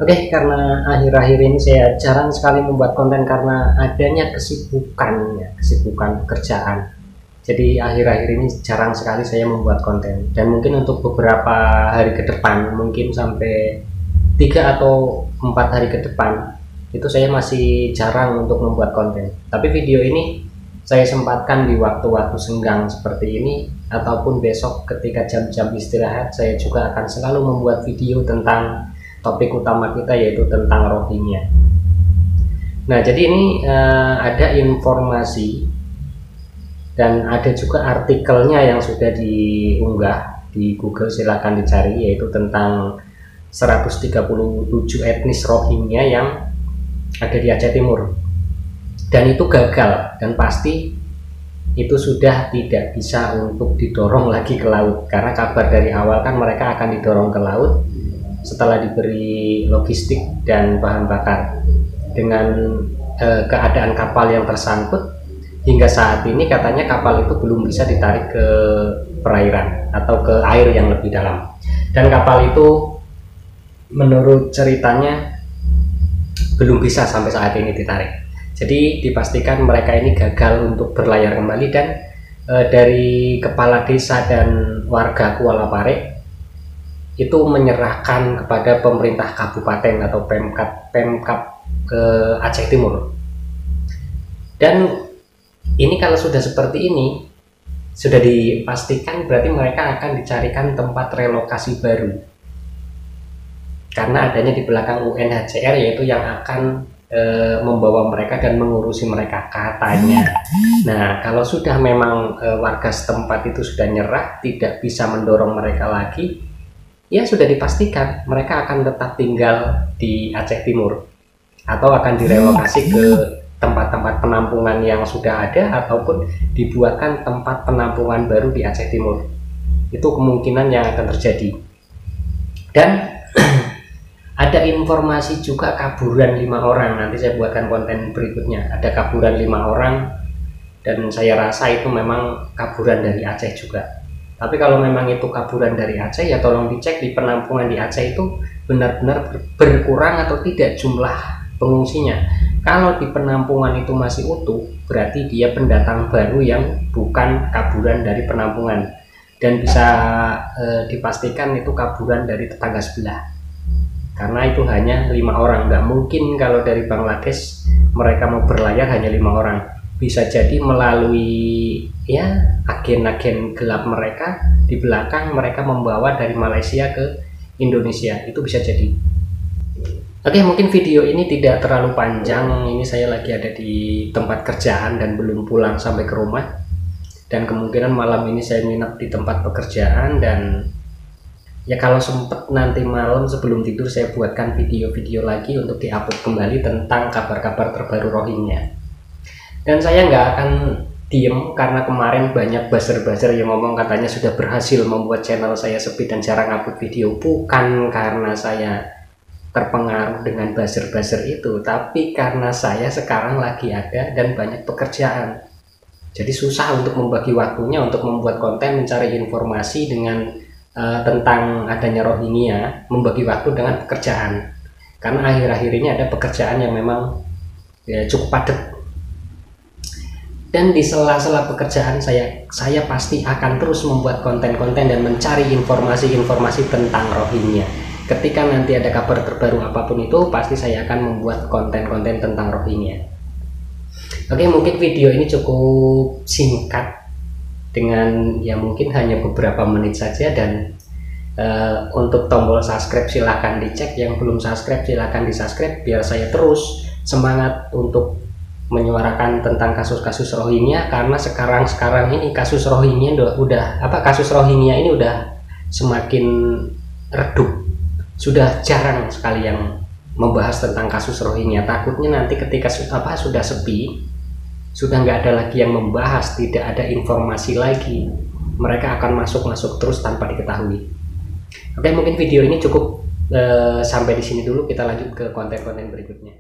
Oke, karena akhir-akhir ini saya jarang sekali membuat konten karena adanya kesibukan pekerjaan. Jadi akhir-akhir ini jarang sekali saya membuat konten. Dan mungkin untuk beberapa hari ke depan, mungkin sampai 3 atau 4 hari ke depan, itu saya masih jarang untuk membuat konten. Tapi video ini saya sempatkan di waktu-waktu senggang seperti ini, ataupun besok ketika jam-jam istirahat, saya juga akan selalu membuat video tentang topik utama kita, yaitu tentang Rohingya. Nah, jadi ini ada informasi dan ada juga artikelnya yang sudah diunggah di Google, silahkan dicari, yaitu tentang 137 etnis Rohingya yang ada di Aceh Timur. Dan itu gagal, dan pasti itu sudah tidak bisa untuk didorong lagi ke laut, karena kabar dari awal kan mereka akan didorong ke laut setelah diberi logistik dan bahan bakar. Dengan keadaan kapal yang tersangkut, hingga saat ini katanya kapal itu belum bisa ditarik ke perairan atau ke air yang lebih dalam. Dan kapal itu menurut ceritanya belum bisa sampai saat ini ditarik. Jadi dipastikan mereka ini gagal untuk berlayar kembali. Dan dari kepala desa dan warga Kuala Pare itu menyerahkan kepada pemerintah kabupaten atau Pemkab ke Aceh Timur. Dan ini kalau sudah seperti ini, sudah dipastikan berarti mereka akan dicarikan tempat relokasi baru, karena adanya di belakang UNHCR, yaitu yang akan membawa mereka dan mengurusi mereka katanya. Nah, kalau sudah memang warga setempat itu sudah nyerah, tidak bisa mendorong mereka lagi, ya sudah dipastikan mereka akan tetap tinggal di Aceh Timur atau akan direlokasi ke tempat-tempat penampungan yang sudah ada, ataupun dibuatkan tempat penampungan baru di Aceh Timur. Itu kemungkinan yang akan terjadi. Dan ada informasi juga kaburan 5 orang. Nanti saya buatkan konten berikutnya. Ada kaburan 5 orang, dan saya rasa itu memang kaburan dari Aceh juga. Tapi kalau memang itu kaburan dari Aceh, ya tolong dicek di penampungan di Aceh itu benar-benar berkurang atau tidak jumlah pengungsinya. Kalau di penampungan itu masih utuh, berarti dia pendatang baru yang bukan kaburan dari penampungan. Dan bisa dipastikan itu kaburan dari tetangga sebelah, karena itu hanya 5 orang. Nggak mungkin kalau dari Bangladesh mereka mau berlayar hanya 5 orang. Bisa jadi melalui ya agen-agen gelap mereka di belakang, mereka membawa dari Malaysia ke Indonesia. Itu bisa jadi. Oke, mungkin video ini tidak terlalu panjang. Ini saya lagi ada di tempat kerjaan dan belum pulang sampai ke rumah, dan kemungkinan malam ini saya nginep di tempat pekerjaan. Dan ya kalau sempat nanti malam sebelum tidur saya buatkan video-video lagi untuk diupload kembali tentang kabar-kabar terbaru Rohingya. Dan saya nggak akan diem, karena kemarin banyak buzzer-buzzer yang ngomong katanya sudah berhasil membuat channel saya sepi dan jarang upload video. Bukan karena saya terpengaruh dengan buzzer-buzzer itu, tapi karena saya sekarang lagi ada dan banyak pekerjaan. Jadi susah untuk membagi waktunya untuk membuat konten, mencari informasi dengan tentang adanya Rohingya, membagi waktu dengan pekerjaan. Karena akhir-akhir ini ada pekerjaan yang memang ya, cukup padat. Dan di sela-sela pekerjaan saya pasti akan terus membuat konten-konten dan mencari informasi-informasi tentang Rohingya. Ketika nanti ada kabar terbaru apapun itu, pasti saya akan membuat konten-konten tentang Rohingya. Oke, mungkin video ini cukup singkat, dengan ya mungkin hanya beberapa menit saja. Dan untuk tombol subscribe silahkan dicek, yang belum subscribe silahkan di subscribe, biar saya terus semangat untuk menyuarakan tentang kasus-kasus Rohingya. Karena sekarang ini kasus Rohingya ini udah semakin redup, sudah jarang sekali yang membahas tentang kasus Rohingya. Takutnya nanti ketika sudah sepi, sudah nggak ada lagi yang membahas, tidak ada informasi lagi, mereka akan masuk terus tanpa diketahui. Oke, mungkin video ini cukup sampai di sini dulu. Kita lanjut ke konten-konten berikutnya.